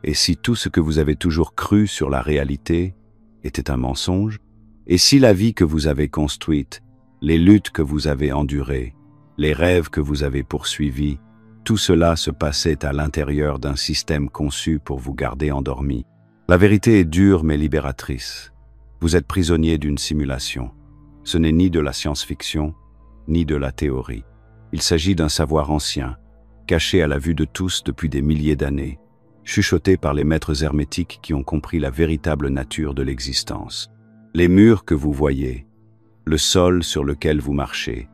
Et si tout ce que vous avez toujours cru sur la réalité était un mensonge? Et si la vie que vous avez construite, les luttes que vous avez endurées, les rêves que vous avez poursuivis, tout cela se passait à l'intérieur d'un système conçu pour vous garder endormi? La vérité est dure mais libératrice. Vous êtes prisonnier d'une simulation. Ce n'est ni de la science-fiction, ni de la théorie. Il s'agit d'un savoir ancien, caché à la vue de tous depuis des milliers d'années, chuchoté par les maîtres hermétiques qui ont compris la véritable nature de l'existence. Les murs que vous voyez, le sol sur lequel vous marchez,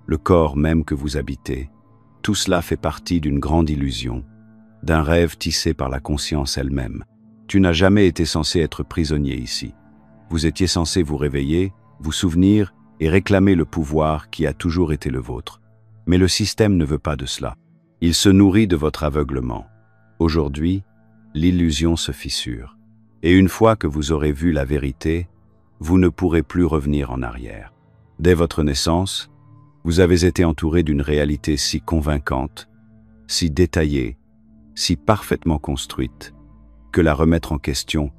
le corps même que vous habitez, tout cela fait partie d'une grande illusion, d'un rêve tissé par la conscience elle-même. Tu n'as jamais été censé être prisonnier ici. Vous étiez censé vous réveiller, vous souvenir et réclamer le pouvoir qui a toujours été le vôtre. Mais le système ne veut pas de cela. Il se nourrit de votre aveuglement. Aujourd'hui, l'illusion se fissure. Et une fois que vous aurez vu la vérité, vous ne pourrez plus revenir en arrière. Dès votre naissance, vous avez été entouré d'une réalité si convaincante, si détaillée, si parfaitement construite, que la remettre en question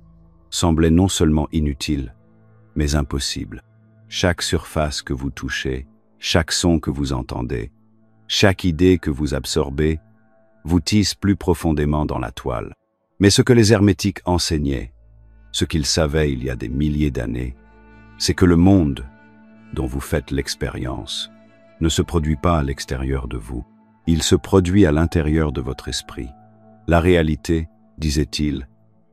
semblait non seulement inutile, mais impossible. Chaque surface que vous touchez, chaque son que vous entendez, chaque idée que vous absorbez, vous tisse plus profondément dans la toile. Mais ce que les hermétiques enseignaient, ce qu'ils savaient il y a des milliers d'années, c'est que le monde dont vous faites l'expérience ne se produit pas à l'extérieur de vous. Il se produit à l'intérieur de votre esprit. La réalité, disait-il,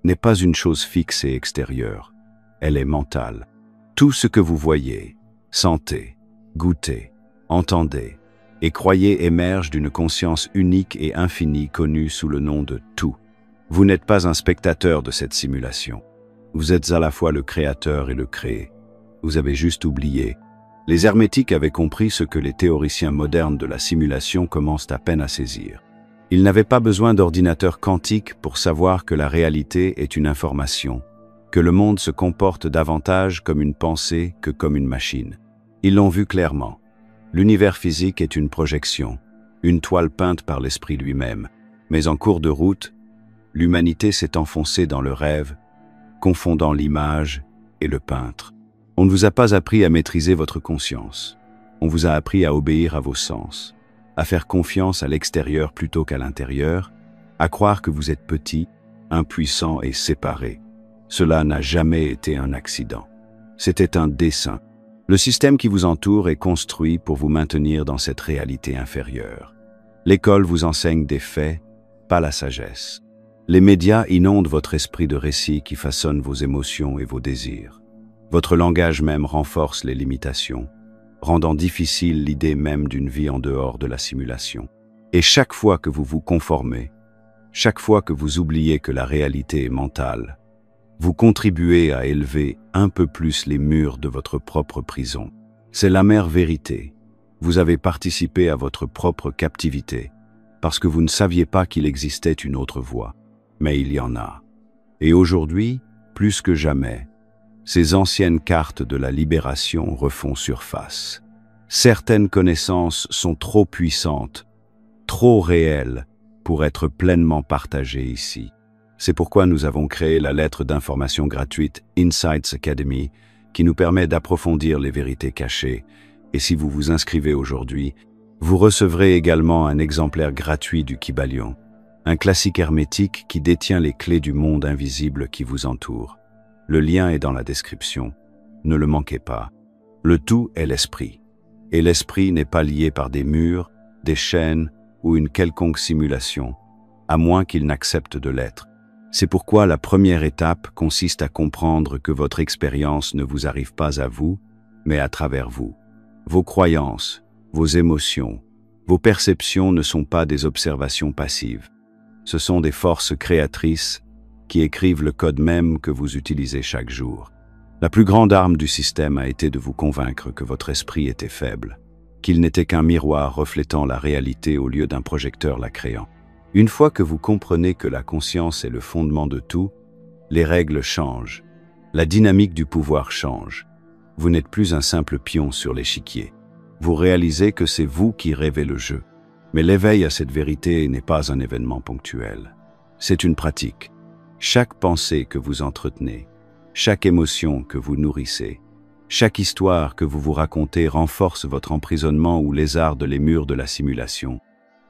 n'est pas une chose fixe et extérieure. Elle est mentale. Tout ce que vous voyez, sentez, goûtez, entendez et croyez émerge d'une conscience unique et infinie connue sous le nom de tout. Vous n'êtes pas un spectateur de cette simulation. Vous êtes à la fois le créateur et le créé. Vous avez juste oublié. Les hermétiques avaient compris ce que les théoriciens modernes de la simulation commencent à peine à saisir. Ils n'avaient pas besoin d'ordinateurs quantiques pour savoir que la réalité est une information, que le monde se comporte davantage comme une pensée que comme une machine. Ils l'ont vu clairement. L'univers physique est une projection, une toile peinte par l'esprit lui-même. Mais en cours de route, l'humanité s'est enfoncée dans le rêve, confondant l'image et le peintre. On ne vous a pas appris à maîtriser votre conscience. On vous a appris à obéir à vos sens, à faire confiance à l'extérieur plutôt qu'à l'intérieur, à croire que vous êtes petit, impuissant et séparé. Cela n'a jamais été un accident. C'était un dessein. Le système qui vous entoure est construit pour vous maintenir dans cette réalité inférieure. L'école vous enseigne des faits, pas la sagesse. Les médias inondent votre esprit de récits qui façonnent vos émotions et vos désirs. Votre langage même renforce les limitations, rendant difficile l'idée même d'une vie en dehors de la simulation. Et chaque fois que vous vous conformez, chaque fois que vous oubliez que la réalité est mentale, vous contribuez à élever un peu plus les murs de votre propre prison. C'est l'amère vérité. Vous avez participé à votre propre captivité, parce que vous ne saviez pas qu'il existait une autre voie. Mais il y en a. Et aujourd'hui, plus que jamais, ces anciennes cartes de la libération refont surface. Certaines connaissances sont trop puissantes, trop réelles pour être pleinement partagées ici. C'est pourquoi nous avons créé la lettre d'information gratuite Insights Academy qui nous permet d'approfondir les vérités cachées. Et si vous vous inscrivez aujourd'hui, vous recevrez également un exemplaire gratuit du Kybalion, un classique hermétique qui détient les clés du monde invisible qui vous entoure. Le lien est dans la description. Ne le manquez pas. Le tout est l'esprit. Et l'esprit n'est pas lié par des murs, des chaînes ou une quelconque simulation, à moins qu'il n'accepte de l'être. C'est pourquoi la première étape consiste à comprendre que votre expérience ne vous arrive pas à vous, mais à travers vous. Vos croyances, vos émotions, vos perceptions ne sont pas des observations passives. Ce sont des forces créatrices qui écrivent le code même que vous utilisez chaque jour. La plus grande arme du système a été de vous convaincre que votre esprit était faible, qu'il n'était qu'un miroir reflétant la réalité au lieu d'un projecteur la créant. Une fois que vous comprenez que la conscience est le fondement de tout, les règles changent, la dynamique du pouvoir change. Vous n'êtes plus un simple pion sur l'échiquier. Vous réalisez que c'est vous qui rêvez le jeu. Mais l'éveil à cette vérité n'est pas un événement ponctuel. C'est une pratique. Chaque pensée que vous entretenez, chaque émotion que vous nourrissez, chaque histoire que vous vous racontez renforce votre emprisonnement ou lézarde les murs de la simulation.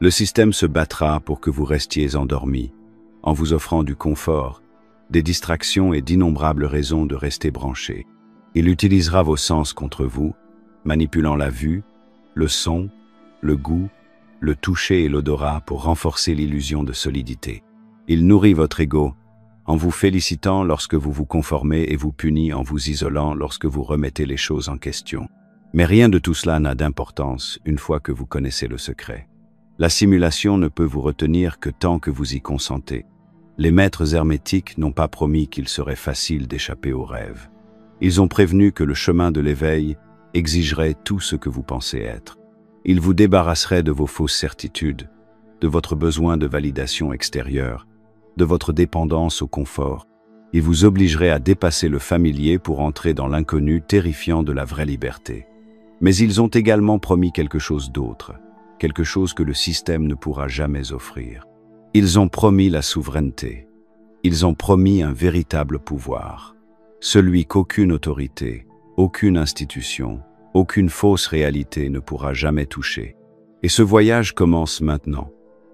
Le système se battra pour que vous restiez endormi, en vous offrant du confort, des distractions et d'innombrables raisons de rester branché. Il utilisera vos sens contre vous, manipulant la vue, le son, le goût, le toucher et l'odorat pour renforcer l'illusion de solidité. Il nourrit votre ego, en vous félicitant lorsque vous vous conformez et vous punit en vous isolant lorsque vous remettez les choses en question. Mais rien de tout cela n'a d'importance une fois que vous connaissez le secret. La simulation ne peut vous retenir que tant que vous y consentez. Les maîtres hermétiques n'ont pas promis qu'il serait facile d'échapper aux rêves. Ils ont prévenu que le chemin de l'éveil exigerait tout ce que vous pensez être. Ils vous débarrasseraient de vos fausses certitudes, de votre besoin de validation extérieure, de votre dépendance au confort. Ils vous obligeraient à dépasser le familier pour entrer dans l'inconnu terrifiant de la vraie liberté. Mais ils ont également promis quelque chose d'autre, quelque chose que le système ne pourra jamais offrir. Ils ont promis la souveraineté. Ils ont promis un véritable pouvoir, celui qu'aucune autorité, aucune institution, aucune fausse réalité ne pourra jamais toucher. Et ce voyage commence maintenant,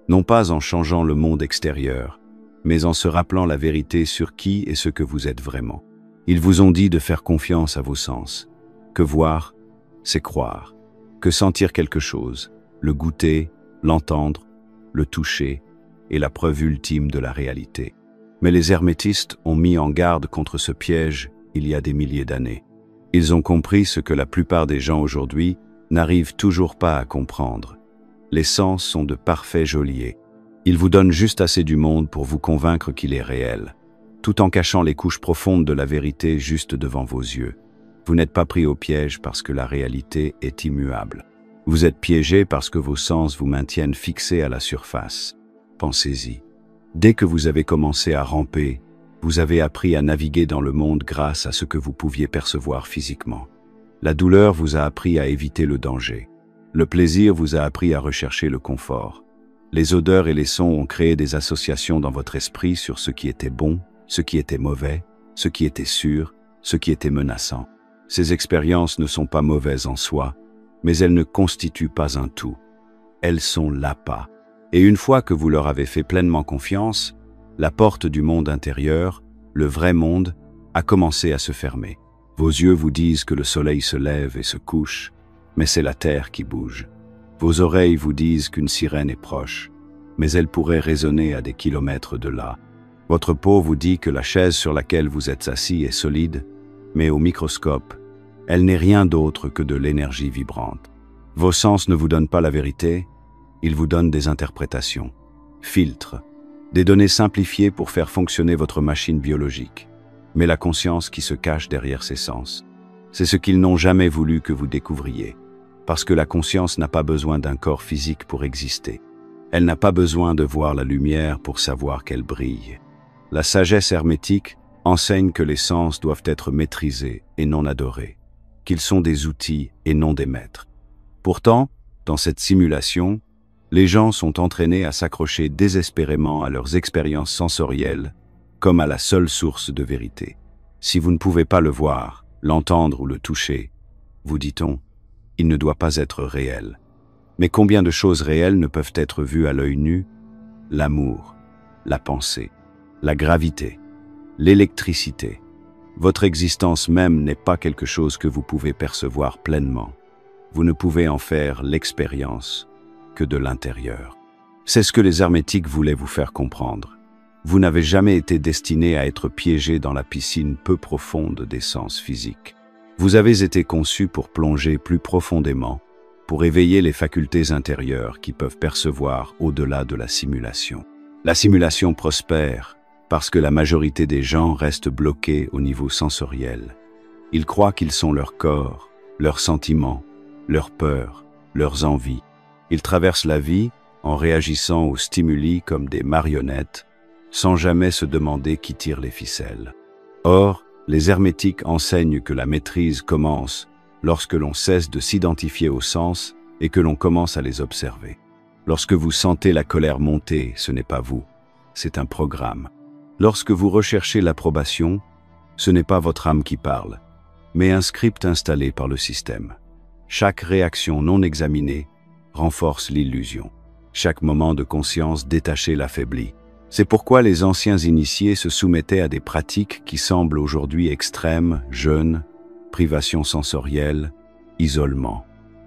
non pas en changeant le monde extérieur, mais en se rappelant la vérité sur qui et ce que vous êtes vraiment. Ils vous ont dit de faire confiance à vos sens, que voir, c'est croire, que sentir quelque chose, le goûter, l'entendre, le toucher, est la preuve ultime de la réalité. Mais les hermétistes ont mis en garde contre ce piège il y a des milliers d'années. Ils ont compris ce que la plupart des gens aujourd'hui n'arrivent toujours pas à comprendre. Les sens sont de parfaits geôliers. Ils vous donnent juste assez du monde pour vous convaincre qu'il est réel, tout en cachant les couches profondes de la vérité juste devant vos yeux. Vous n'êtes pas pris au piège parce que la réalité est immuable. Vous êtes piégé parce que vos sens vous maintiennent fixés à la surface. Pensez-y. Dès que vous avez commencé à ramper, vous avez appris à naviguer dans le monde grâce à ce que vous pouviez percevoir physiquement. La douleur vous a appris à éviter le danger. Le plaisir vous a appris à rechercher le confort. Les odeurs et les sons ont créé des associations dans votre esprit sur ce qui était bon, ce qui était mauvais, ce qui était sûr, ce qui était menaçant. Ces expériences ne sont pas mauvaises en soi, mais elles ne constituent pas un tout. Elles sont l'appât. Et une fois que vous leur avez fait pleinement confiance, la porte du monde intérieur, le vrai monde, a commencé à se fermer. Vos yeux vous disent que le soleil se lève et se couche, mais c'est la terre qui bouge. Vos oreilles vous disent qu'une sirène est proche, mais elle pourrait résonner à des kilomètres de là. Votre peau vous dit que la chaise sur laquelle vous êtes assis est solide, mais au microscope, elle n'est rien d'autre que de l'énergie vibrante. Vos sens ne vous donnent pas la vérité, ils vous donnent des interprétations, filtres, des données simplifiées pour faire fonctionner votre machine biologique. Mais la conscience qui se cache derrière ces sens, c'est ce qu'ils n'ont jamais voulu que vous découvriez. Parce que la conscience n'a pas besoin d'un corps physique pour exister. Elle n'a pas besoin de voir la lumière pour savoir qu'elle brille. La sagesse hermétique enseigne que les sens doivent être maîtrisés et non adorés, qu'ils sont des outils et non des maîtres. Pourtant, dans cette simulation, les gens sont entraînés à s'accrocher désespérément à leurs expériences sensorielles comme à la seule source de vérité. Si vous ne pouvez pas le voir, l'entendre ou le toucher, vous dit-on, il ne doit pas être réel. Mais combien de choses réelles ne peuvent être vues à l'œil nu? L'amour, la pensée, la gravité, l'électricité. Votre existence même n'est pas quelque chose que vous pouvez percevoir pleinement. Vous ne pouvez en faire l'expérience que de l'intérieur. C'est ce que les hermétiques voulaient vous faire comprendre. Vous n'avez jamais été destiné à être piégé dans la piscine peu profonde des sens physiques. Vous avez été conçu pour plonger plus profondément, pour éveiller les facultés intérieures qui peuvent percevoir au-delà de la simulation. La simulation prospère parce que la majorité des gens restent bloqués au niveau sensoriel. Ils croient qu'ils sont leur corps, leurs sentiments, leurs peurs, leurs envies. Ils traversent la vie en réagissant aux stimuli comme des marionnettes, sans jamais se demander qui tire les ficelles. Or, les hermétiques enseignent que la maîtrise commence lorsque l'on cesse de s'identifier aux sens et que l'on commence à les observer. Lorsque vous sentez la colère monter, ce n'est pas vous, c'est un programme. Lorsque vous recherchez l'approbation, ce n'est pas votre âme qui parle, mais un script installé par le système. Chaque réaction non examinée renforce l'illusion. Chaque moment de conscience détaché l'affaiblit. C'est pourquoi les anciens initiés se soumettaient à des pratiques qui semblent aujourd'hui extrêmes, jeûne, privation sensorielle, isolement.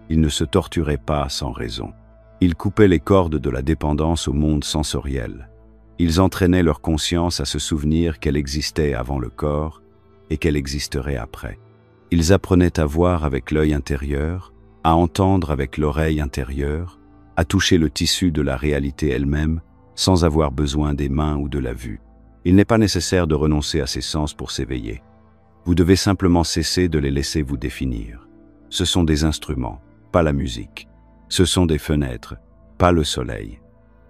Ils ne se torturaient pas sans raison. Ils coupaient les cordes de la dépendance au monde sensoriel. Ils entraînaient leur conscience à se souvenir qu'elle existait avant le corps et qu'elle existerait après. Ils apprenaient à voir avec l'œil intérieur, à entendre avec l'oreille intérieure, à toucher le tissu de la réalité elle-même sans avoir besoin des mains ou de la vue. Il n'est pas nécessaire de renoncer à ces sens pour s'éveiller. Vous devez simplement cesser de les laisser vous définir. Ce sont des instruments, pas la musique. Ce sont des fenêtres, pas le soleil.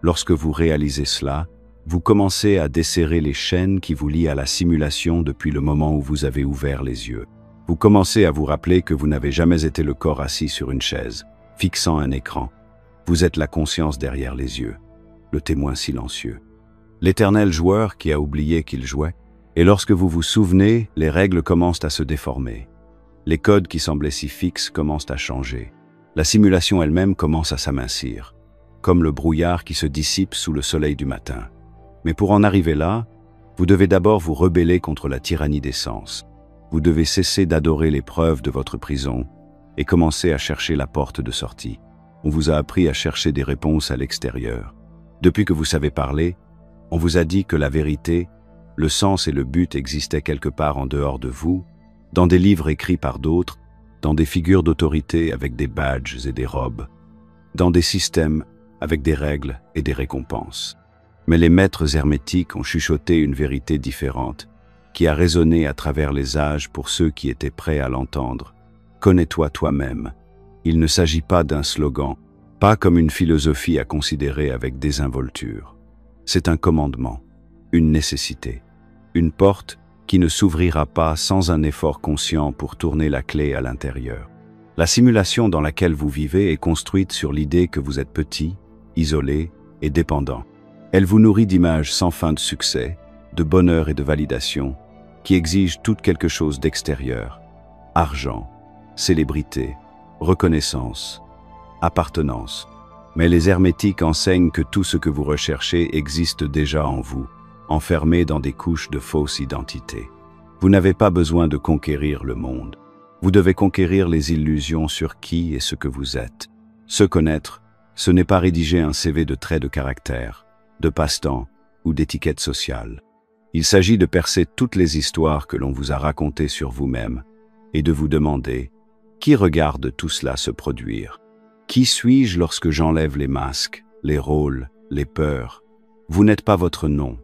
Lorsque vous réalisez cela, vous commencez à desserrer les chaînes qui vous lient à la simulation depuis le moment où vous avez ouvert les yeux. Vous commencez à vous rappeler que vous n'avez jamais été le corps assis sur une chaise, fixant un écran. Vous êtes la conscience derrière les yeux, le témoin silencieux. L'éternel joueur qui a oublié qu'il jouait. Et lorsque vous vous souvenez, les règles commencent à se déformer. Les codes qui semblaient si fixes commencent à changer. La simulation elle-même commence à s'amincir, comme le brouillard qui se dissipe sous le soleil du matin. Mais pour en arriver là, vous devez d'abord vous rebeller contre la tyrannie des sens. Vous devez cesser d'adorer les preuves de votre prison et commencer à chercher la porte de sortie. On vous a appris à chercher des réponses à l'extérieur. Depuis que vous savez parler, on vous a dit que la vérité, le sens et le but existaient quelque part en dehors de vous, dans des livres écrits par d'autres, dans des figures d'autorité avec des badges et des robes, dans des systèmes avec des règles et des récompenses. Mais les maîtres hermétiques ont chuchoté une vérité différente, qui a résonné à travers les âges pour ceux qui étaient prêts à l'entendre. Connais-toi toi-même. Il ne s'agit pas d'un slogan, pas comme une philosophie à considérer avec désinvolture. C'est un commandement, une nécessité, une porte qui ne s'ouvrira pas sans un effort conscient pour tourner la clé à l'intérieur. La simulation dans laquelle vous vivez est construite sur l'idée que vous êtes petit, isolé et dépendant. Elle vous nourrit d'images sans fin de succès, de bonheur et de validation, qui exigent tout quelque chose d'extérieur. Argent, célébrité, reconnaissance, appartenance. Mais les hermétiques enseignent que tout ce que vous recherchez existe déjà en vous, enfermé dans des couches de fausse identité. Vous n'avez pas besoin de conquérir le monde. Vous devez conquérir les illusions sur qui et ce que vous êtes. Se connaître, ce n'est pas rédiger un CV de traits de caractère, de passe-temps ou d'étiquette sociale. Il s'agit de percer toutes les histoires que l'on vous a racontées sur vous-même et de vous demander « Qui regarde tout cela se produire ? Qui suis-je lorsque j'enlève les masques, les rôles, les peurs ? Vous n'êtes pas votre nom.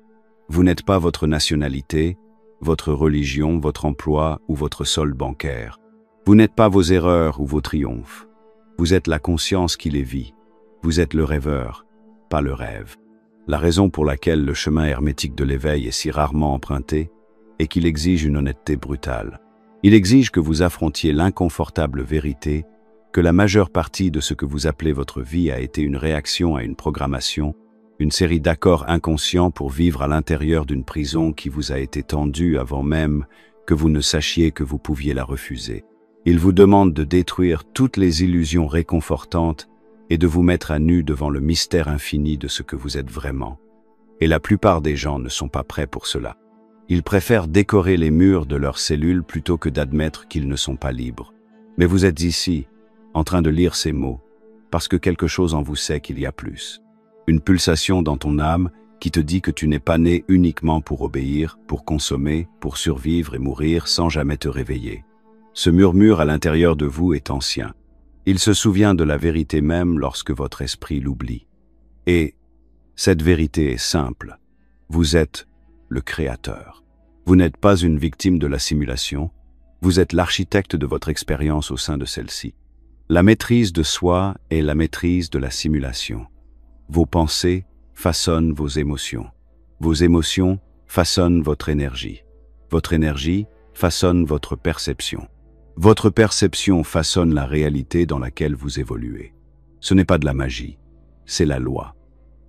Vous n'êtes pas votre nationalité, votre religion, votre emploi ou votre solde bancaire. Vous n'êtes pas vos erreurs ou vos triomphes. Vous êtes la conscience qui les vit. Vous êtes le rêveur, pas le rêve. La raison pour laquelle le chemin hermétique de l'éveil est si rarement emprunté est qu'il exige une honnêteté brutale. Il exige que vous affrontiez l'inconfortable vérité que la majeure partie de ce que vous appelez votre vie a été une réaction à une programmation, une série d'accords inconscients pour vivre à l'intérieur d'une prison qui vous a été tendue avant même que vous ne sachiez que vous pouviez la refuser. Il vous demande de détruire toutes les illusions réconfortantes et de vous mettre à nu devant le mystère infini de ce que vous êtes vraiment. Et la plupart des gens ne sont pas prêts pour cela. Ils préfèrent décorer les murs de leurs cellules plutôt que d'admettre qu'ils ne sont pas libres. Mais vous êtes ici, en train de lire ces mots, parce que quelque chose en vous sait qu'il y a plus. Une pulsation dans ton âme qui te dit que tu n'es pas né uniquement pour obéir, pour consommer, pour survivre et mourir sans jamais te réveiller. Ce murmure à l'intérieur de vous est ancien. Il se souvient de la vérité même lorsque votre esprit l'oublie. Et cette vérité est simple. Vous êtes le créateur. Vous n'êtes pas une victime de la simulation. Vous êtes l'architecte de votre expérience au sein de celle-ci. La maîtrise de soi est la maîtrise de la simulation. Vos pensées façonnent vos émotions. Vos émotions façonnent votre énergie. Votre énergie façonne votre perception. Votre perception façonne la réalité dans laquelle vous évoluez. Ce n'est pas de la magie, c'est la loi.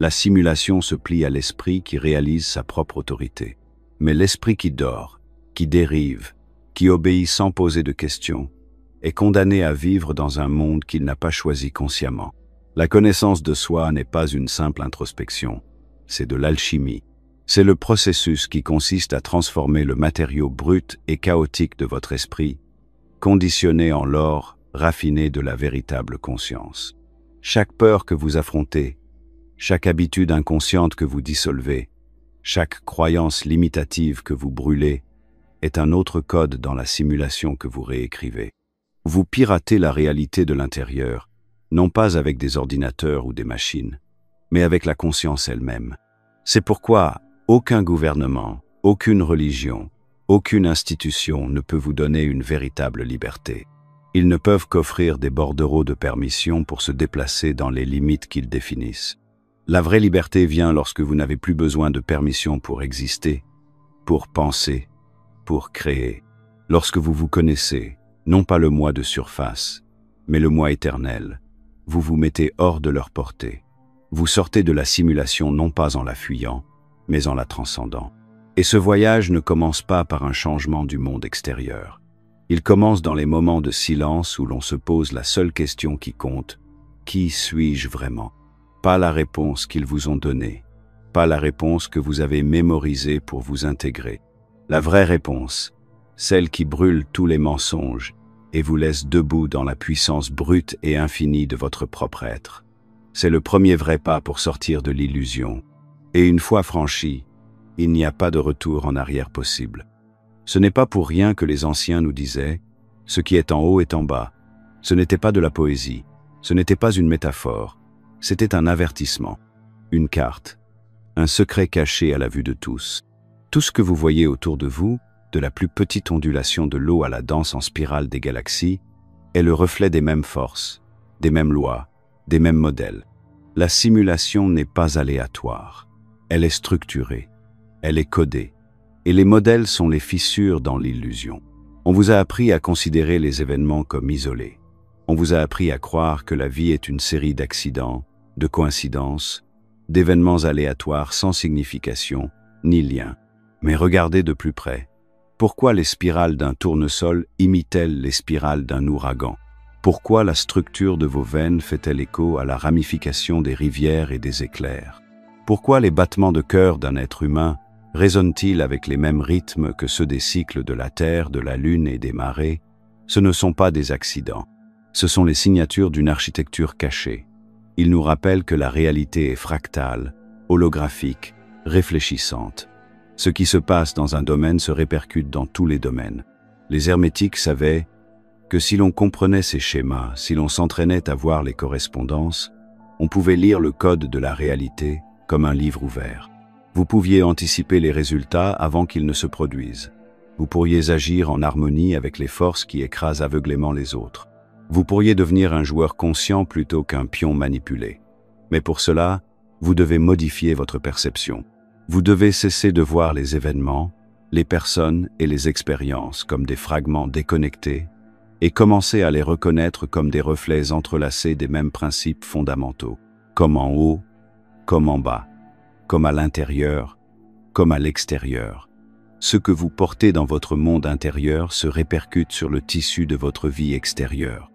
La simulation se plie à l'esprit qui réalise sa propre autorité. Mais l'esprit qui dort, qui dérive, qui obéit sans poser de questions, est condamné à vivre dans un monde qu'il n'a pas choisi consciemment. La connaissance de soi n'est pas une simple introspection, c'est de l'alchimie. C'est le processus qui consiste à transformer le matériau brut et chaotique de votre esprit, conditionné en l'or raffiné de la véritable conscience. Chaque peur que vous affrontez, chaque habitude inconsciente que vous dissolvez, chaque croyance limitative que vous brûlez, est un autre code dans la simulation que vous réécrivez. Vous piratez la réalité de l'intérieur, non pas avec des ordinateurs ou des machines, mais avec la conscience elle-même. C'est pourquoi aucun gouvernement, aucune religion, aucune institution ne peut vous donner une véritable liberté. Ils ne peuvent qu'offrir des bordereaux de permission pour se déplacer dans les limites qu'ils définissent. La vraie liberté vient lorsque vous n'avez plus besoin de permission pour exister, pour penser, pour créer. Lorsque vous vous connaissez, non pas le moi de surface, mais le moi éternel, vous vous mettez hors de leur portée. Vous sortez de la simulation non pas en la fuyant, mais en la transcendant. Et ce voyage ne commence pas par un changement du monde extérieur. Il commence dans les moments de silence où l'on se pose la seule question qui compte: qui suis-je vraiment? Pas la réponse qu'ils vous ont donnée, pas la réponse que vous avez mémorisée pour vous intégrer. La vraie réponse, celle qui brûle tous les mensonges et vous laisse debout dans la puissance brute et infinie de votre propre être. C'est le premier vrai pas pour sortir de l'illusion. Et une fois franchi, il n'y a pas de retour en arrière possible. Ce n'est pas pour rien que les anciens nous disaient « ce qui est en haut est en bas ». Ce n'était pas de la poésie, ce n'était pas une métaphore, c'était un avertissement, une carte, un secret caché à la vue de tous. Tout ce que vous voyez autour de vous, de la plus petite ondulation de l'eau à la danse en spirale des galaxies, est le reflet des mêmes forces, des mêmes lois, des mêmes modèles. La simulation n'est pas aléatoire, elle est structurée, elle est codée, et les modèles sont les fissures dans l'illusion. On vous a appris à considérer les événements comme isolés. On vous a appris à croire que la vie est une série d'accidents, de coïncidences, d'événements aléatoires sans signification ni lien. Mais regardez de plus près. Pourquoi les spirales d'un tournesol imitent-elles les spirales d'un ouragan? Pourquoi la structure de vos veines fait-elle écho à la ramification des rivières et des éclairs? Pourquoi les battements de cœur d'un être humain résonnent-ils avec les mêmes rythmes que ceux des cycles de la Terre, de la Lune et des marées? Ce ne sont pas des accidents. Ce sont les signatures d'une architecture cachée. Ils nous rappellent que la réalité est fractale, holographique, réfléchissante. Ce qui se passe dans un domaine se répercute dans tous les domaines. Les hermétiques savaient que si l'on comprenait ces schémas, si l'on s'entraînait à voir les correspondances, on pouvait lire le code de la réalité comme un livre ouvert. Vous pouviez anticiper les résultats avant qu'ils ne se produisent. Vous pourriez agir en harmonie avec les forces qui écrasent aveuglément les autres. Vous pourriez devenir un joueur conscient plutôt qu'un pion manipulé. Mais pour cela, vous devez modifier votre perception. Vous devez cesser de voir les événements, les personnes et les expériences comme des fragments déconnectés et commencer à les reconnaître comme des reflets entrelacés des mêmes principes fondamentaux, comme en haut, comme en bas, comme à l'intérieur, comme à l'extérieur. Ce que vous portez dans votre monde intérieur se répercute sur le tissu de votre vie extérieure.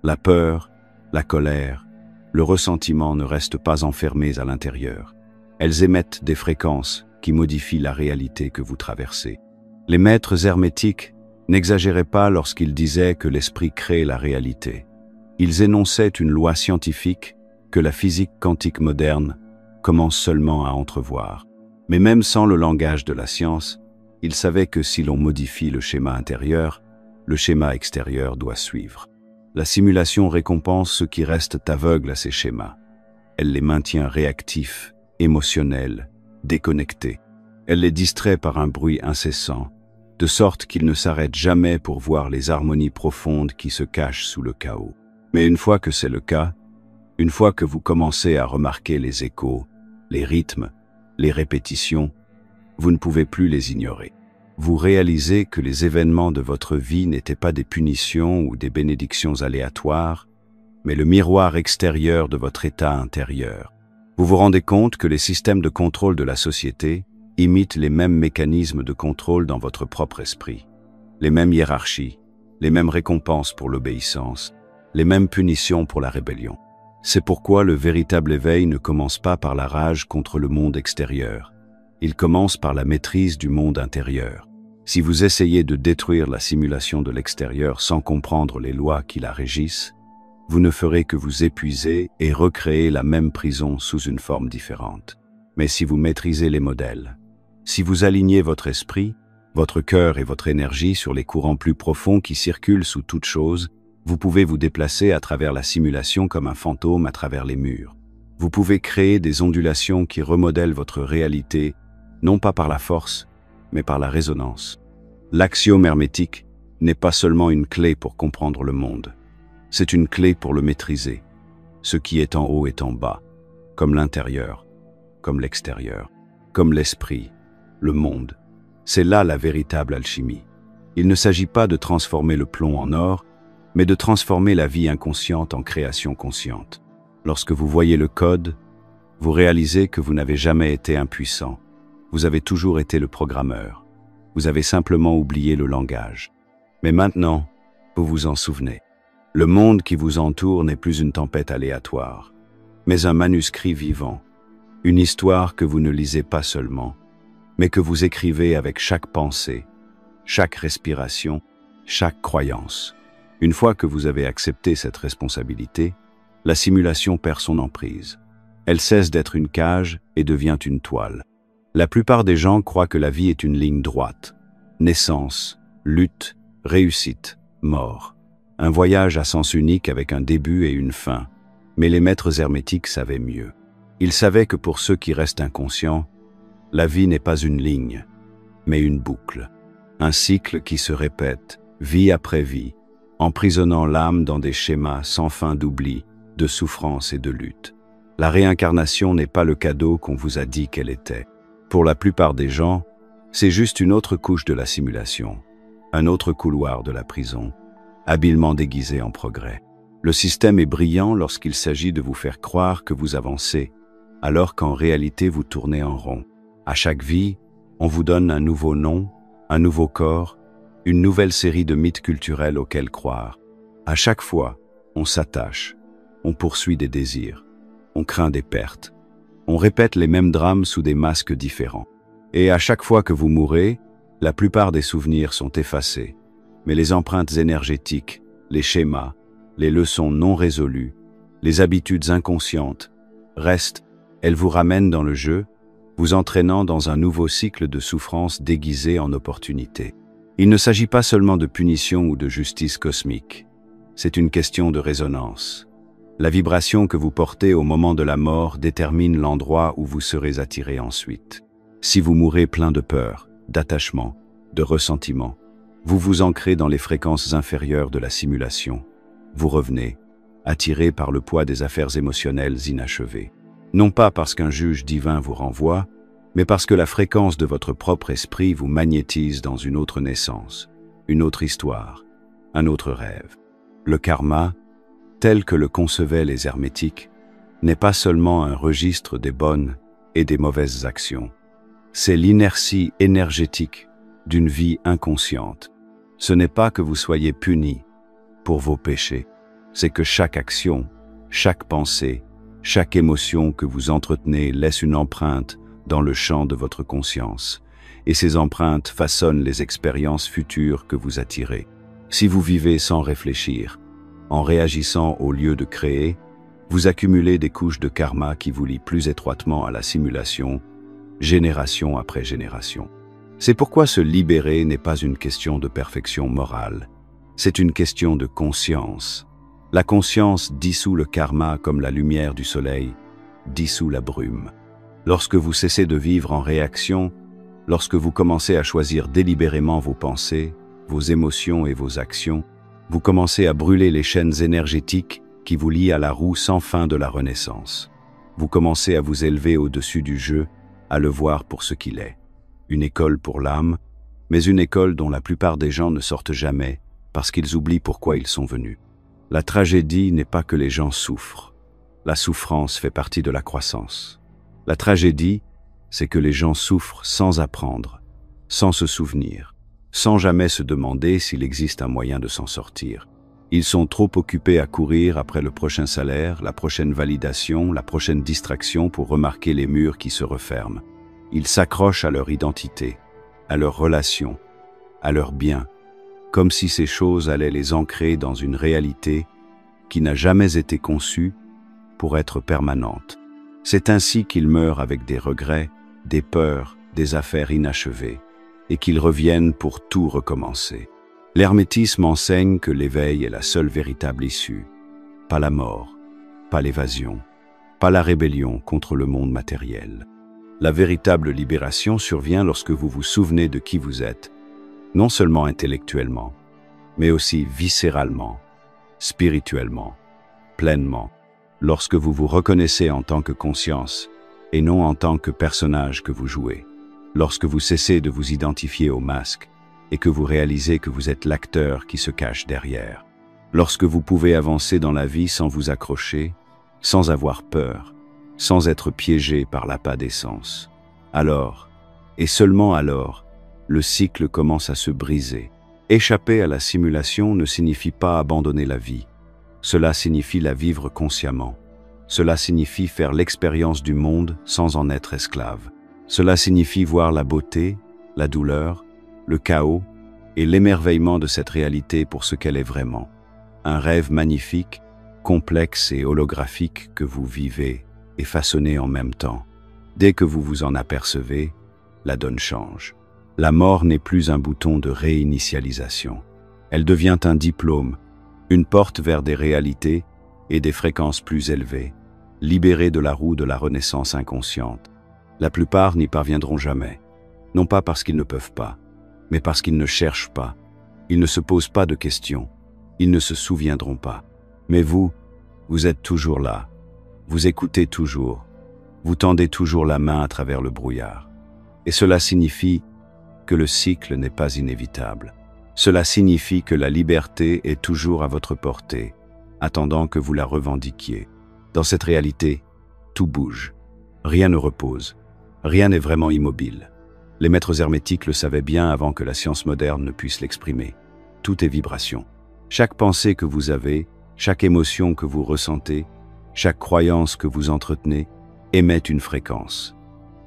La peur, la colère, le ressentiment ne restent pas enfermés à l'intérieur. Elles émettent des fréquences qui modifient la réalité que vous traversez. Les maîtres hermétiques n'exagéraient pas lorsqu'ils disaient que l'esprit crée la réalité. Ils énonçaient une loi scientifique que la physique quantique moderne commence seulement à entrevoir. Mais même sans le langage de la science, ils savaient que si l'on modifie le schéma intérieur, le schéma extérieur doit suivre. La simulation récompense ceux qui restent aveugles à ces schémas. Elle les maintient réactifs, émotionnels, déconnectés. Elle les distrait par un bruit incessant, de sorte qu'ils ne s'arrêtent jamais pour voir les harmonies profondes qui se cachent sous le chaos. Mais une fois que c'est le cas, une fois que vous commencez à remarquer les échos, les rythmes, les répétitions, vous ne pouvez plus les ignorer. Vous réalisez que les événements de votre vie n'étaient pas des punitions ou des bénédictions aléatoires, mais le miroir extérieur de votre état intérieur. Vous vous rendez compte que les systèmes de contrôle de la société imitent les mêmes mécanismes de contrôle dans votre propre esprit. Les mêmes hiérarchies, les mêmes récompenses pour l'obéissance, les mêmes punitions pour la rébellion. C'est pourquoi le véritable éveil ne commence pas par la rage contre le monde extérieur. Il commence par la maîtrise du monde intérieur. Si vous essayez de détruire la simulation de l'extérieur sans comprendre les lois qui la régissent, vous ne ferez que vous épuiser et recréer la même prison sous une forme différente. Mais si vous maîtrisez les modèles, si vous alignez votre esprit, votre cœur et votre énergie sur les courants plus profonds qui circulent sous toute chose, vous pouvez vous déplacer à travers la simulation comme un fantôme à travers les murs. Vous pouvez créer des ondulations qui remodèlent votre réalité, non pas par la force, mais par la résonance. L'axiome hermétique n'est pas seulement une clé pour comprendre le monde. C'est une clé pour le maîtriser. Ce qui est en haut est en bas, comme l'intérieur, comme l'extérieur, comme l'esprit, le monde. C'est là la véritable alchimie. Il ne s'agit pas de transformer le plomb en or, mais de transformer la vie inconsciente en création consciente. Lorsque vous voyez le code, vous réalisez que vous n'avez jamais été impuissant. Vous avez toujours été le programmeur. Vous avez simplement oublié le langage. Mais maintenant, vous vous en souvenez. Le monde qui vous entoure n'est plus une tempête aléatoire, mais un manuscrit vivant, une histoire que vous ne lisez pas seulement, mais que vous écrivez avec chaque pensée, chaque respiration, chaque croyance. Une fois que vous avez accepté cette responsabilité, la simulation perd son emprise. Elle cesse d'être une cage et devient une toile. La plupart des gens croient que la vie est une ligne droite. Naissance, lutte, réussite, mort. Un voyage à sens unique avec un début et une fin. Mais les maîtres hermétiques savaient mieux. Ils savaient que pour ceux qui restent inconscients, la vie n'est pas une ligne, mais une boucle. Un cycle qui se répète, vie après vie, emprisonnant l'âme dans des schémas sans fin d'oubli, de souffrance et de lutte. La réincarnation n'est pas le cadeau qu'on vous a dit qu'elle était. Pour la plupart des gens, c'est juste une autre couche de la simulation, un autre couloir de la prison, habilement déguisé en progrès. Le système est brillant lorsqu'il s'agit de vous faire croire que vous avancez, alors qu'en réalité vous tournez en rond. À chaque vie, on vous donne un nouveau nom, un nouveau corps, une nouvelle série de mythes culturels auxquels croire. À chaque fois, on s'attache, on poursuit des désirs, on craint des pertes, on répète les mêmes drames sous des masques différents. Et à chaque fois que vous mourrez, la plupart des souvenirs sont effacés, mais les empreintes énergétiques, les schémas, les leçons non résolues, les habitudes inconscientes restent, elles vous ramènent dans le jeu, vous entraînant dans un nouveau cycle de souffrance déguisé en opportunité. Il ne s'agit pas seulement de punition ou de justice cosmique, c'est une question de résonance. La vibration que vous portez au moment de la mort détermine l'endroit où vous serez attiré ensuite. Si vous mourrez plein de peur, d'attachement, de ressentiment, vous vous ancrez dans les fréquences inférieures de la simulation. Vous revenez, attiré par le poids des affaires émotionnelles inachevées. Non pas parce qu'un juge divin vous renvoie, mais parce que la fréquence de votre propre esprit vous magnétise dans une autre naissance, une autre histoire, un autre rêve. Le karma, tel que le concevaient les hermétiques, n'est pas seulement un registre des bonnes et des mauvaises actions. C'est l'inertie énergétique d'une vie inconsciente. Ce n'est pas que vous soyez puni pour vos péchés, c'est que chaque action, chaque pensée, chaque émotion que vous entretenez laisse une empreinte dans le champ de votre conscience, et ces empreintes façonnent les expériences futures que vous attirez. Si vous vivez sans réfléchir, en réagissant au lieu de créer, vous accumulez des couches de karma qui vous lient plus étroitement à la simulation, génération après génération. C'est pourquoi se libérer n'est pas une question de perfection morale, c'est une question de conscience. La conscience dissout le karma comme la lumière du soleil dissout la brume. Lorsque vous cessez de vivre en réaction, lorsque vous commencez à choisir délibérément vos pensées, vos émotions et vos actions, vous commencez à brûler les chaînes énergétiques qui vous lient à la roue sans fin de la renaissance. Vous commencez à vous élever au-dessus du jeu, à le voir pour ce qu'il est. Une école pour l'âme, mais une école dont la plupart des gens ne sortent jamais parce qu'ils oublient pourquoi ils sont venus. La tragédie n'est pas que les gens souffrent. La souffrance fait partie de la croissance. La tragédie, c'est que les gens souffrent sans apprendre, sans se souvenir, sans jamais se demander s'il existe un moyen de s'en sortir. Ils sont trop occupés à courir après le prochain salaire, la prochaine validation, la prochaine distraction pour remarquer les murs qui se referment. Ils s'accrochent à leur identité, à leurs relations, à leurs biens, comme si ces choses allaient les ancrer dans une réalité qui n'a jamais été conçue pour être permanente. C'est ainsi qu'ils meurent avec des regrets, des peurs, des affaires inachevées, et qu'ils reviennent pour tout recommencer. L'hermétisme enseigne que l'éveil est la seule véritable issue, pas la mort, pas l'évasion, pas la rébellion contre le monde matériel. La véritable libération survient lorsque vous vous souvenez de qui vous êtes, non seulement intellectuellement, mais aussi viscéralement, spirituellement, pleinement, lorsque vous vous reconnaissez en tant que conscience et non en tant que personnage que vous jouez, lorsque vous cessez de vous identifier au masque et que vous réalisez que vous êtes l'acteur qui se cache derrière, lorsque vous pouvez avancer dans la vie sans vous accrocher, sans avoir peur, sans être piégé par l'appât d'essence. Alors, et seulement alors, le cycle commence à se briser. Échapper à la simulation ne signifie pas abandonner la vie. Cela signifie la vivre consciemment. Cela signifie faire l'expérience du monde sans en être esclave. Cela signifie voir la beauté, la douleur, le chaos et l'émerveillement de cette réalité pour ce qu'elle est vraiment. Un rêve magnifique, complexe et holographique que vous vivez et façonnez en même temps. Dès que vous vous en apercevez, la donne change. La mort n'est plus un bouton de réinitialisation. Elle devient un diplôme, une porte vers des réalités et des fréquences plus élevées, libérée de la roue de la renaissance inconsciente. La plupart n'y parviendront jamais, non pas parce qu'ils ne peuvent pas, mais parce qu'ils ne cherchent pas, ils ne se posent pas de questions, ils ne se souviendront pas. Mais vous êtes toujours là, vous écoutez toujours, vous tendez toujours la main à travers le brouillard. Et cela signifie que le cycle n'est pas inévitable. Cela signifie que la liberté est toujours à votre portée, attendant que vous la revendiquiez. Dans cette réalité, tout bouge, rien ne repose, rien n'est vraiment immobile. Les maîtres hermétiques le savaient bien avant que la science moderne ne puisse l'exprimer. Tout est vibration. Chaque pensée que vous avez, chaque émotion que vous ressentez, chaque croyance que vous entretenez, émet une fréquence.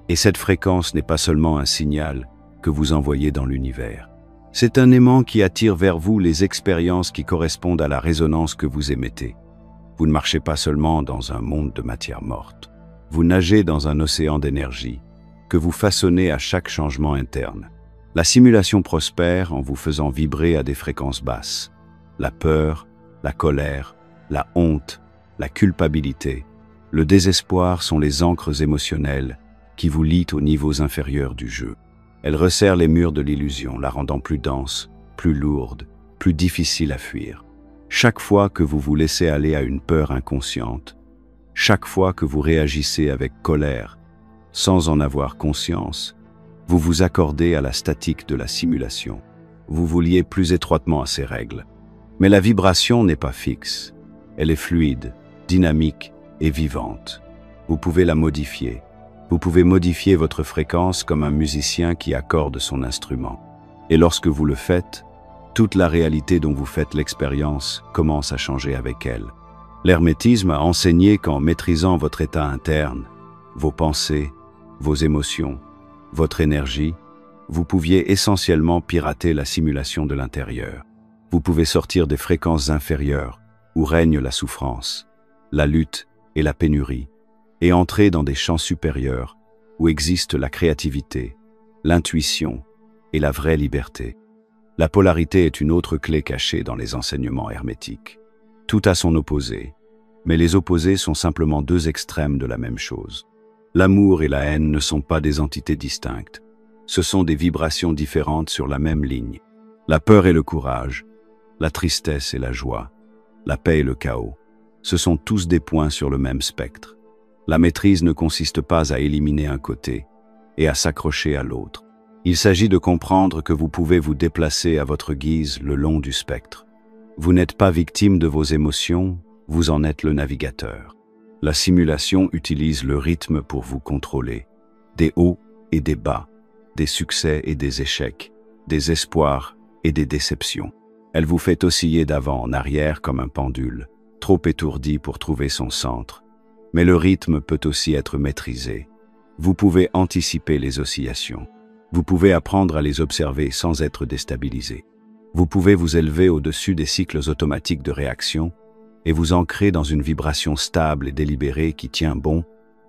Et cette fréquence n'est pas seulement un signal que vous envoyez dans l'univers. C'est un aimant qui attire vers vous les expériences qui correspondent à la résonance que vous émettez. Vous ne marchez pas seulement dans un monde de matière morte. Vous nagez dans un océan d'énergie que vous façonnez à chaque changement interne. La simulation prospère en vous faisant vibrer à des fréquences basses. La peur, la colère, la honte, la culpabilité, le désespoir sont les ancres émotionnelles qui vous lient aux niveaux inférieurs du jeu. Elles resserrent les murs de l'illusion, la rendant plus dense, plus lourde, plus difficile à fuir. Chaque fois que vous vous laissez aller à une peur inconsciente, chaque fois que vous réagissez avec colère, sans en avoir conscience, vous vous accordez à la statique de la simulation. Vous vous liez plus étroitement à ces règles. Mais la vibration n'est pas fixe. Elle est fluide, dynamique et vivante. Vous pouvez la modifier. Vous pouvez modifier votre fréquence comme un musicien qui accorde son instrument. Et lorsque vous le faites, toute la réalité dont vous faites l'expérience commence à changer avec elle. L'hermétisme a enseigné qu'en maîtrisant votre état interne, vos pensées, vos émotions, votre énergie, vous pouviez essentiellement pirater la simulation de l'intérieur. Vous pouvez sortir des fréquences inférieures où règne la souffrance, la lutte et la pénurie, et entrer dans des champs supérieurs où existe la créativité, l'intuition et la vraie liberté. La polarité est une autre clé cachée dans les enseignements hermétiques. Tout a son opposé, mais les opposés sont simplement deux extrêmes de la même chose. L'amour et la haine ne sont pas des entités distinctes. Ce sont des vibrations différentes sur la même ligne. La peur et le courage, la tristesse et la joie, la paix et le chaos, ce sont tous des points sur le même spectre. La maîtrise ne consiste pas à éliminer un côté et à s'accrocher à l'autre. Il s'agit de comprendre que vous pouvez vous déplacer à votre guise le long du spectre. Vous n'êtes pas victime de vos émotions, vous en êtes le navigateur. La simulation utilise le rythme pour vous contrôler. Des hauts et des bas, des succès et des échecs, des espoirs et des déceptions. Elle vous fait osciller d'avant en arrière comme un pendule, trop étourdi pour trouver son centre. Mais le rythme peut aussi être maîtrisé. Vous pouvez anticiper les oscillations. Vous pouvez apprendre à les observer sans être déstabilisé. Vous pouvez vous élever au-dessus des cycles automatiques de réaction et vous ancrer dans une vibration stable et délibérée qui tient bon,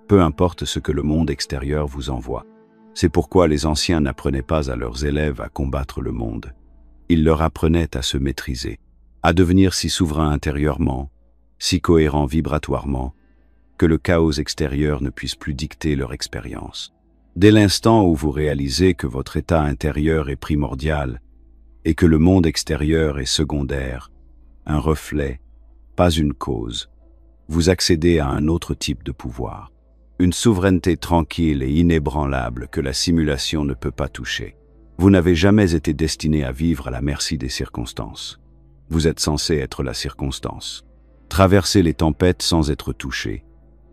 peu importe ce que le monde extérieur vous envoie. C'est pourquoi les anciens n'apprenaient pas à leurs élèves à combattre le monde. Ils leur apprenaient à se maîtriser, à devenir si souverains intérieurement, si cohérents vibratoirement, que le chaos extérieur ne puisse plus dicter leur expérience. Dès l'instant où vous réalisez que votre état intérieur est primordial et que le monde extérieur est secondaire, un reflet, pas une cause, vous accédez à un autre type de pouvoir. Une souveraineté tranquille et inébranlable que la simulation ne peut pas toucher. Vous n'avez jamais été destiné à vivre à la merci des circonstances. Vous êtes censé être la circonstance. Traverser les tempêtes sans être touché,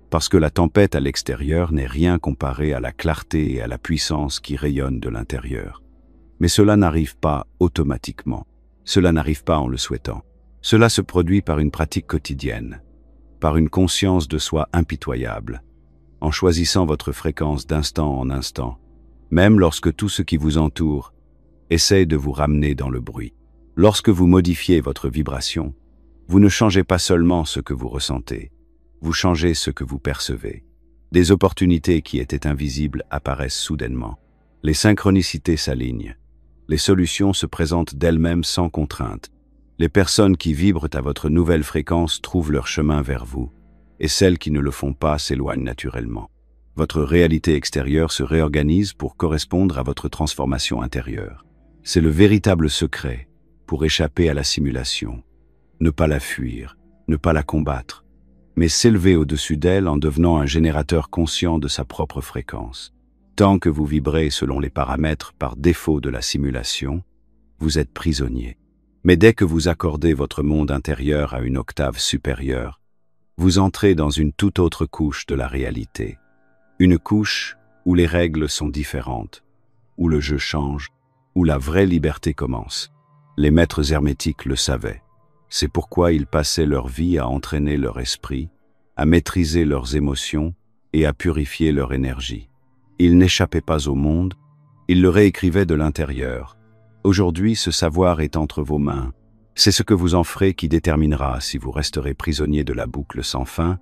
parce que la tempête à l'extérieur n'est rien comparée à la clarté et à la puissance qui rayonnent de l'intérieur. Mais cela n'arrive pas automatiquement. Cela n'arrive pas en le souhaitant. Cela se produit par une pratique quotidienne, par une conscience de soi impitoyable, en choisissant votre fréquence d'instant en instant, même lorsque tout ce qui vous entoure essaye de vous ramener dans le bruit. Lorsque vous modifiez votre vibration, vous ne changez pas seulement ce que vous ressentez, vous changez ce que vous percevez. Des opportunités qui étaient invisibles apparaissent soudainement. Les synchronicités s'alignent. Les solutions se présentent d'elles-mêmes sans contrainte. Les personnes qui vibrent à votre nouvelle fréquence trouvent leur chemin vers vous, et celles qui ne le font pas s'éloignent naturellement. Votre réalité extérieure se réorganise pour correspondre à votre transformation intérieure. C'est le véritable secret pour échapper à la simulation. Ne pas la fuir, ne pas la combattre, mais s'élever au-dessus d'elle en devenant un générateur conscient de sa propre fréquence. Tant que vous vibrez selon les paramètres par défaut de la simulation, vous êtes prisonnier. Mais dès que vous accordez votre monde intérieur à une octave supérieure, vous entrez dans une toute autre couche de la réalité. Une couche où les règles sont différentes, où le jeu change, où la vraie liberté commence. Les maîtres hermétiques le savaient. C'est pourquoi ils passaient leur vie à entraîner leur esprit, à maîtriser leurs émotions et à purifier leur énergie. Ils n'échappaient pas au monde, ils le réécrivaient de l'intérieur. Aujourd'hui, ce savoir est entre vos mains. C'est ce que vous en ferez qui déterminera si vous resterez prisonnier de la boucle sans fin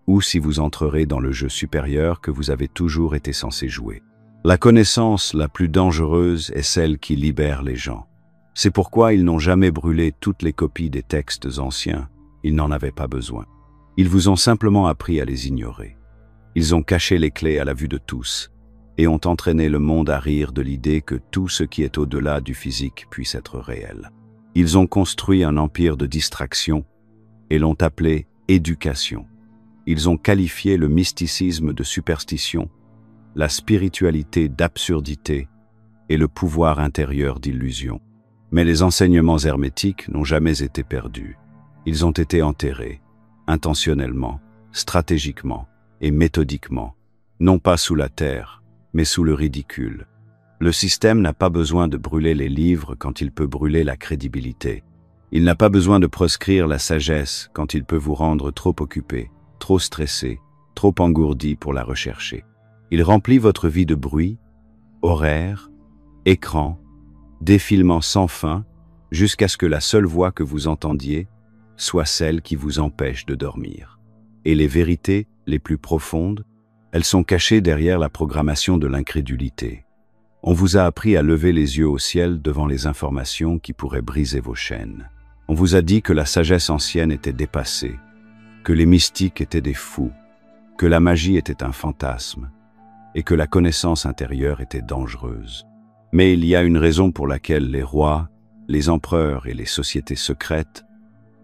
ou si vous entrerez dans le jeu supérieur que vous avez toujours été censé jouer. La connaissance la plus dangereuse est celle qui libère les gens. C'est pourquoi ils n'ont jamais brûlé toutes les copies des textes anciens. Ils n'en avaient pas besoin. Ils vous ont simplement appris à les ignorer. Ils ont caché les clés à la vue de tous et ont entraîné le monde à rire de l'idée que tout ce qui est au-delà du physique puisse être réel. Ils ont construit un empire de distraction et l'ont appelé éducation. Ils ont qualifié le mysticisme de superstition, la spiritualité d'absurdité et le pouvoir intérieur d'illusion. Mais les enseignements hermétiques n'ont jamais été perdus. Ils ont été enterrés, intentionnellement, stratégiquement et méthodiquement, non pas sous la terre, mais sous le ridicule. Le système n'a pas besoin de brûler les livres quand il peut brûler la crédibilité. Il n'a pas besoin de proscrire la sagesse quand il peut vous rendre trop occupé, trop stressé, trop engourdi pour la rechercher. Il remplit votre vie de bruit, horaires, écrans, défilements sans fin, jusqu'à ce que la seule voix que vous entendiez soit celle qui vous empêche de dormir. Et les vérités les plus profondes, elles sont cachées derrière la programmation de l'incrédulité. On vous a appris à lever les yeux au ciel devant les informations qui pourraient briser vos chaînes. On vous a dit que la sagesse ancienne était dépassée, que les mystiques étaient des fous, que la magie était un fantasme, et que la connaissance intérieure était dangereuse. Mais il y a une raison pour laquelle les rois, les empereurs et les sociétés secrètes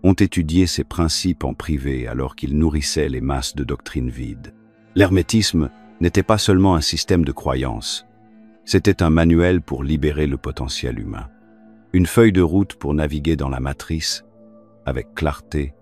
ont étudié ces principes en privé alors qu'ils nourrissaient les masses de doctrines vides. L'hermétisme n'était pas seulement un système de croyances, c'était un manuel pour libérer le potentiel humain. Une feuille de route pour naviguer dans la matrice avec clarté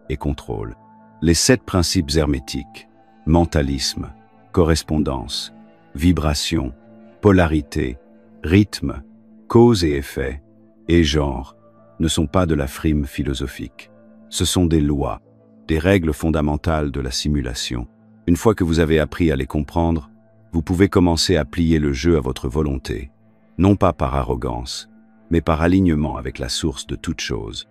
et contrôle. Les 7 principes hermétiques, mentalisme, correspondance, vibration, polarité, rythme, cause et effet, et genre, ne sont pas de la frime philosophique. Ce sont des lois, des règles fondamentales de la simulation. Une fois que vous avez appris à les comprendre, vous pouvez commencer à plier le jeu à votre volonté, non pas par arrogance, mais par alignement avec la source de toute chose.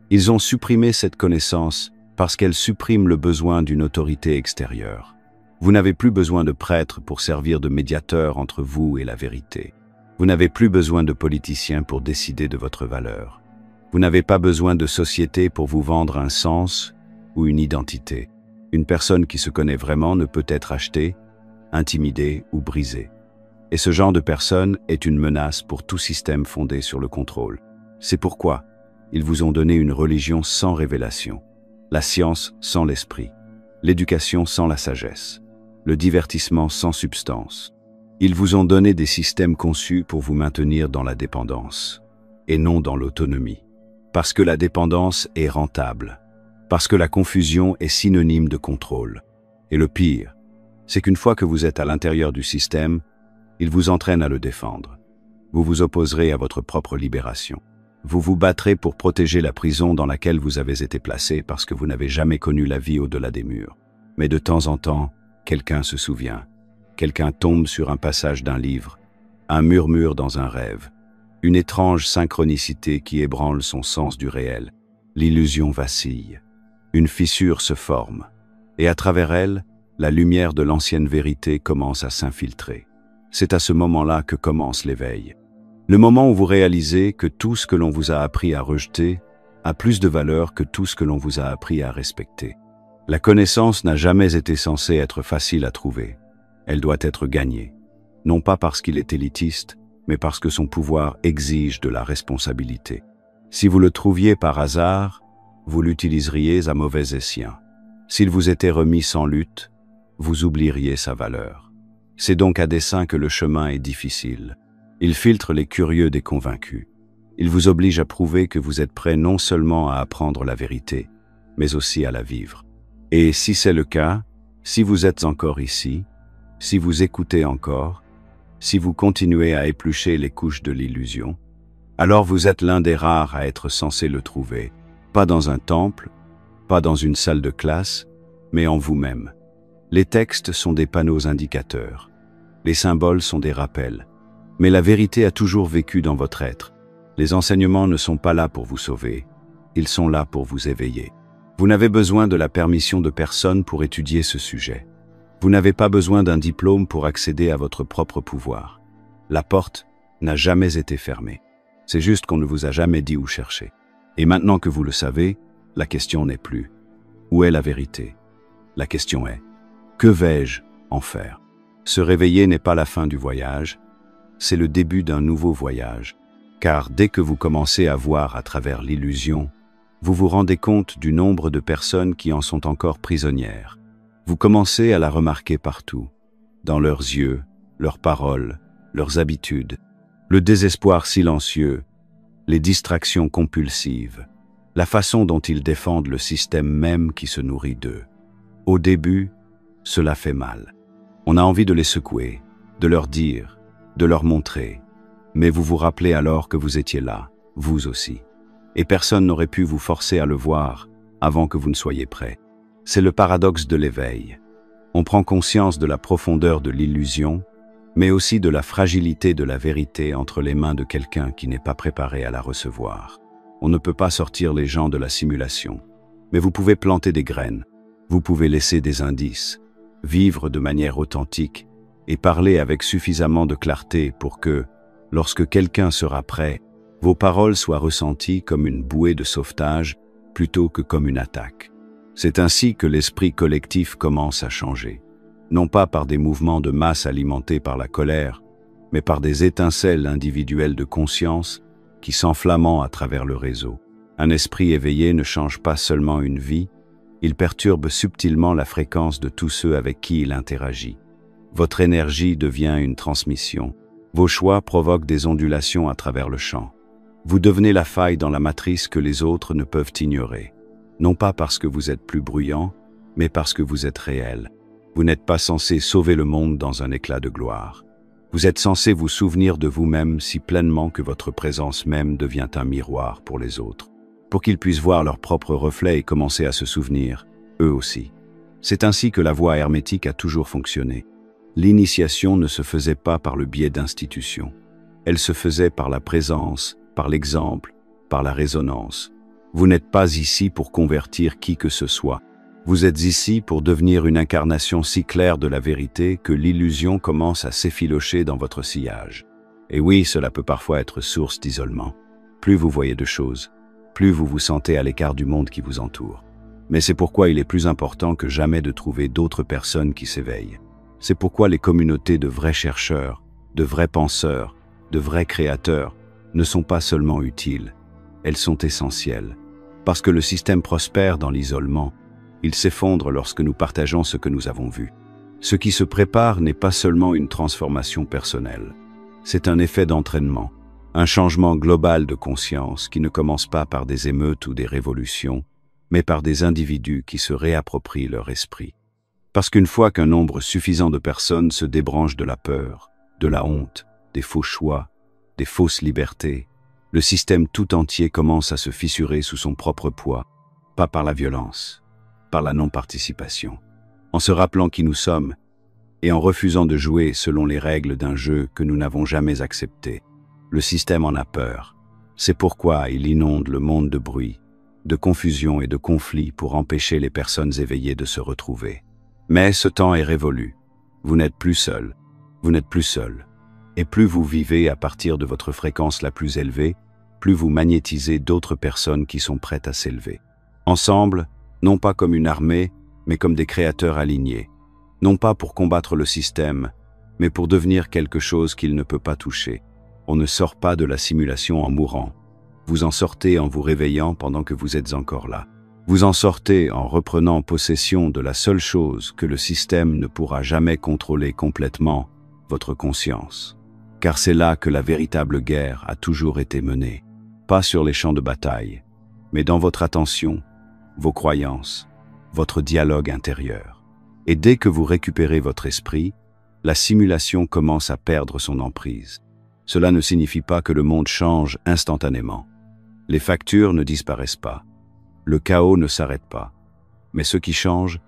Ils ont supprimé cette connaissance parce qu'elle supprime le besoin d'une autorité extérieure. Vous n'avez plus besoin de prêtres pour servir de médiateur entre vous et la vérité. Vous n'avez plus besoin de politiciens pour décider de votre valeur. Vous n'avez pas besoin de société pour vous vendre un sens ou une identité. Une personne qui se connaît vraiment ne peut être achetée, intimidée ou brisée. Et ce genre de personne est une menace pour tout système fondé sur le contrôle. C'est pourquoi ils vous ont donné une religion sans révélation, la science sans l'esprit, l'éducation sans la sagesse, le divertissement sans substance. Ils vous ont donné des systèmes conçus pour vous maintenir dans la dépendance, et non dans l'autonomie. Parce que la dépendance est rentable, parce que la confusion est synonyme de contrôle. Et le pire, c'est qu'une fois que vous êtes à l'intérieur du système, il vous entraîne à le défendre. Vous vous opposerez à votre propre libération. Vous vous battrez pour protéger la prison dans laquelle vous avez été placé parce que vous n'avez jamais connu la vie au-delà des murs. Mais de temps en temps, quelqu'un se souvient. Quelqu'un tombe sur un passage d'un livre, un murmure dans un rêve, une étrange synchronicité qui ébranle son sens du réel. L'illusion vacille. Une fissure se forme. Et à travers elle, la lumière de l'ancienne vérité commence à s'infiltrer. C'est à ce moment-là que commence l'éveil. Le moment où vous réalisez que tout ce que l'on vous a appris à rejeter a plus de valeur que tout ce que l'on vous a appris à respecter. La connaissance n'a jamais été censée être facile à trouver. Elle doit être gagnée, non pas parce qu'il est élitiste, mais parce que son pouvoir exige de la responsabilité. Si vous le trouviez par hasard, vous l'utiliseriez à mauvais escient. S'il vous était remis sans lutte, vous oublieriez sa valeur. C'est donc à dessein que le chemin est difficile. Il filtre les curieux des convaincus. Il vous oblige à prouver que vous êtes prêt non seulement à apprendre la vérité, mais aussi à la vivre. Et si c'est le cas, si vous êtes encore ici, si vous écoutez encore, si vous continuez à éplucher les couches de l'illusion, alors vous êtes l'un des rares à être censé le trouver, pas dans un temple, pas dans une salle de classe, mais en vous-même. Les textes sont des panneaux indicateurs. Les symboles sont des rappels. Mais la vérité a toujours vécu dans votre être. Les enseignements ne sont pas là pour vous sauver, ils sont là pour vous éveiller. Vous n'avez besoin de la permission de personne pour étudier ce sujet. Vous n'avez pas besoin d'un diplôme pour accéder à votre propre pouvoir. La porte n'a jamais été fermée. C'est juste qu'on ne vous a jamais dit où chercher. Et maintenant que vous le savez, la question n'est plus « Où est la vérité ?» La question est « Que vais-je en faire ?» Se réveiller n'est pas la fin du voyage, c'est le début d'un nouveau voyage. Car dès que vous commencez à voir à travers l'illusion, vous vous rendez compte du nombre de personnes qui en sont encore prisonnières. Vous commencez à la remarquer partout, dans leurs yeux, leurs paroles, leurs habitudes, le désespoir silencieux, les distractions compulsives, la façon dont ils défendent le système même qui se nourrit d'eux. Au début, cela fait mal. On a envie de les secouer, de leur dire, de leur montrer. Mais vous vous rappelez alors que vous étiez là, vous aussi. Et personne n'aurait pu vous forcer à le voir avant que vous ne soyez prêt. C'est le paradoxe de l'éveil. On prend conscience de la profondeur de l'illusion, mais aussi de la fragilité de la vérité entre les mains de quelqu'un qui n'est pas préparé à la recevoir. On ne peut pas sortir les gens de la simulation, mais vous pouvez planter des graines, vous pouvez laisser des indices, vivre de manière authentique et parler avec suffisamment de clarté pour que, lorsque quelqu'un sera prêt, vos paroles soient ressenties comme une bouée de sauvetage plutôt que comme une attaque. C'est ainsi que l'esprit collectif commence à changer, non pas par des mouvements de masse alimentés par la colère, mais par des étincelles individuelles de conscience qui s'enflamment à travers le réseau. Un esprit éveillé ne change pas seulement une vie, il perturbe subtilement la fréquence de tous ceux avec qui il interagit. Votre énergie devient une transmission. Vos choix provoquent des ondulations à travers le champ. Vous devenez la faille dans la matrice que les autres ne peuvent ignorer. Non pas parce que vous êtes plus bruyant, mais parce que vous êtes réel. Vous n'êtes pas censé sauver le monde dans un éclat de gloire. Vous êtes censé vous souvenir de vous-même si pleinement que votre présence même devient un miroir pour les autres, pour qu'ils puissent voir leur propre reflet et commencer à se souvenir, eux aussi. C'est ainsi que la voie hermétique a toujours fonctionné. L'initiation ne se faisait pas par le biais d'institutions. Elle se faisait par la présence, par l'exemple, par la résonance. Vous n'êtes pas ici pour convertir qui que ce soit. Vous êtes ici pour devenir une incarnation si claire de la vérité que l'illusion commence à s'effilocher dans votre sillage. Et oui, cela peut parfois être source d'isolement. Plus vous voyez de choses, plus vous vous sentez à l'écart du monde qui vous entoure. Mais c'est pourquoi il est plus important que jamais de trouver d'autres personnes qui s'éveillent. C'est pourquoi les communautés de vrais chercheurs, de vrais penseurs, de vrais créateurs ne sont pas seulement utiles, elles sont essentielles. Parce que le système prospère dans l'isolement, il s'effondre lorsque nous partageons ce que nous avons vu. Ce qui se prépare n'est pas seulement une transformation personnelle, c'est un effet d'entraînement, un changement global de conscience qui ne commence pas par des émeutes ou des révolutions, mais par des individus qui se réapproprient leur esprit. Parce qu'une fois qu'un nombre suffisant de personnes se débranchent de la peur, de la honte, des faux choix, des fausses libertés, le système tout entier commence à se fissurer sous son propre poids, pas par la violence, par la non-participation, en se rappelant qui nous sommes et en refusant de jouer selon les règles d'un jeu que nous n'avons jamais accepté. Le système en a peur. C'est pourquoi il inonde le monde de bruit, de confusion et de conflits pour empêcher les personnes éveillées de se retrouver. Mais ce temps est révolu. Vous n'êtes plus seul. Vous n'êtes plus seul. Et plus vous vivez à partir de votre fréquence la plus élevée, plus vous magnétisez d'autres personnes qui sont prêtes à s'élever. Ensemble, non pas comme une armée, mais comme des créateurs alignés. Non pas pour combattre le système, mais pour devenir quelque chose qu'il ne peut pas toucher. On ne sort pas de la simulation en mourant. Vous en sortez en vous réveillant pendant que vous êtes encore là. Vous en sortez en reprenant possession de la seule chose que le système ne pourra jamais contrôler complètement, votre conscience. Car c'est là que la véritable guerre a toujours été menée. Pas sur les champs de bataille, mais dans votre attention, vos croyances, votre dialogue intérieur. Et dès que vous récupérez votre esprit, la simulation commence à perdre son emprise. Cela ne signifie pas que le monde change instantanément. Les factures ne disparaissent pas. Le chaos ne s'arrête pas. Mais ce qui change,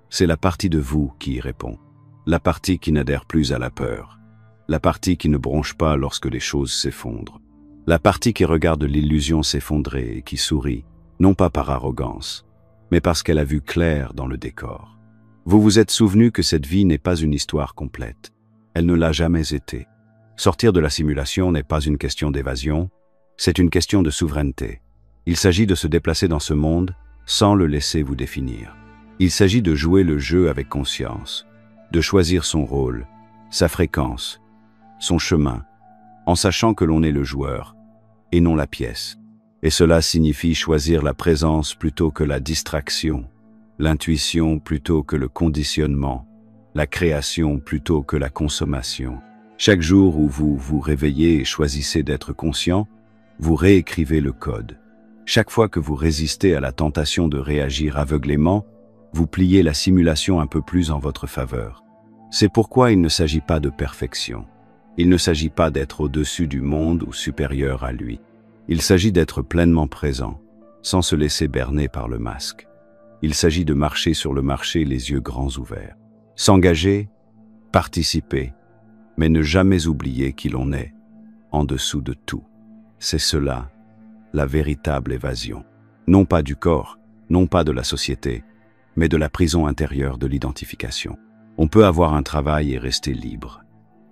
c'est la partie de vous qui y répond. La partie qui n'adhère plus à la peur. La partie qui ne bronche pas lorsque les choses s'effondrent. La partie qui regarde l'illusion s'effondrer et qui sourit, non pas par arrogance, mais parce qu'elle a vu clair dans le décor. Vous vous êtes souvenu que cette vie n'est pas une histoire complète. Elle ne l'a jamais été. Sortir de la simulation n'est pas une question d'évasion, c'est une question de souveraineté. Il s'agit de se déplacer dans ce monde sans le laisser vous définir. Il s'agit de jouer le jeu avec conscience, de choisir son rôle, sa fréquence, son chemin, en sachant que l'on est le joueur et non la pièce. Et cela signifie choisir la présence plutôt que la distraction, l'intuition plutôt que le conditionnement, la création plutôt que la consommation. Chaque jour où vous vous réveillez et choisissez d'être conscient, vous réécrivez le code. Chaque fois que vous résistez à la tentation de réagir aveuglément, vous pliez la simulation un peu plus en votre faveur. C'est pourquoi il ne s'agit pas de perfection. Il ne s'agit pas d'être au-dessus du monde ou supérieur à lui. Il s'agit d'être pleinement présent, sans se laisser berner par le masque. Il s'agit de marcher sur le marché les yeux grands ouverts. S'engager, participer, mais ne jamais oublier qui l'on est, en dessous de tout. C'est cela, la véritable évasion. Non pas du corps, non pas de la société, mais de la prison intérieure de l'identification. On peut avoir un travail et rester libre.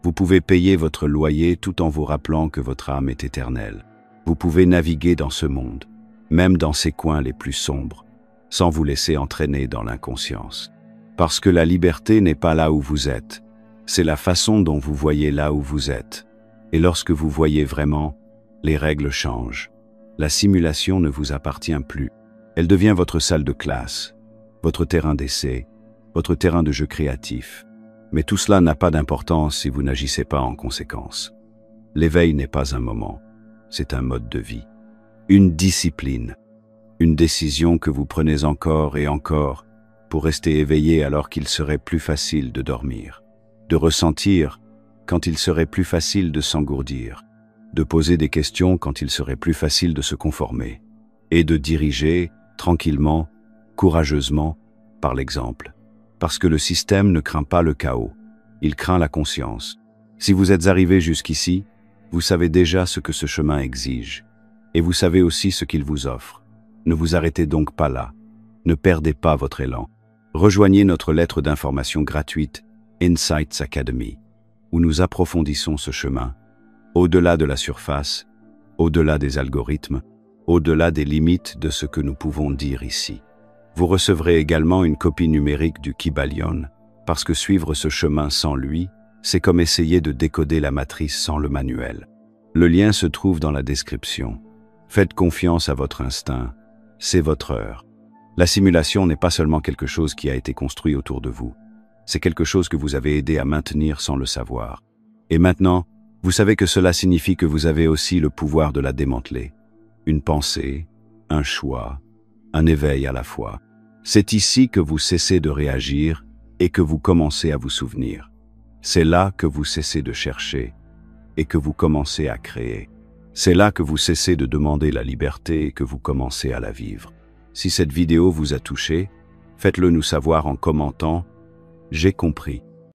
Vous pouvez payer votre loyer tout en vous rappelant que votre âme est éternelle. Vous pouvez naviguer dans ce monde, même dans ses coins les plus sombres, sans vous laisser entraîner dans l'inconscience. Parce que la liberté n'est pas là où vous êtes, c'est la façon dont vous voyez là où vous êtes. Et lorsque vous voyez vraiment, les règles changent. La simulation ne vous appartient plus. Elle devient votre salle de classe, votre terrain d'essai, votre terrain de jeu créatif. Mais tout cela n'a pas d'importance si vous n'agissez pas en conséquence. L'éveil n'est pas un moment, c'est un mode de vie. Une discipline, une décision que vous prenez encore et encore, pour rester éveillé alors qu'il serait plus facile de dormir, de ressentir quand il serait plus facile de s'engourdir, de poser des questions quand il serait plus facile de se conformer, et de diriger tranquillement, courageusement, par l'exemple. Parce que le système ne craint pas le chaos, il craint la conscience. Si vous êtes arrivé jusqu'ici, vous savez déjà ce que ce chemin exige, et vous savez aussi ce qu'il vous offre. Ne vous arrêtez donc pas là, ne perdez pas votre élan. Rejoignez notre lettre d'information gratuite Insights Academy, où nous approfondissons ce chemin, au-delà de la surface, au-delà des algorithmes, au-delà des limites de ce que nous pouvons dire ici. Vous recevrez également une copie numérique du Kybalion, parce que suivre ce chemin sans lui, c'est comme essayer de décoder la matrice sans le manuel. Le lien se trouve dans la description. Faites confiance à votre instinct, c'est votre heure. La simulation n'est pas seulement quelque chose qui a été construit autour de vous, c'est quelque chose que vous avez aidé à maintenir sans le savoir. Et maintenant, vous savez que cela signifie que vous avez aussi le pouvoir de la démanteler. Une pensée, un choix, un éveil à la fois. C'est ici que vous cessez de réagir et que vous commencez à vous souvenir. C'est là que vous cessez de chercher et que vous commencez à créer. C'est là que vous cessez de demander la liberté et que vous commencez à la vivre. Si cette vidéo vous a touché, faites-le nous savoir en commentant « J'ai compris ».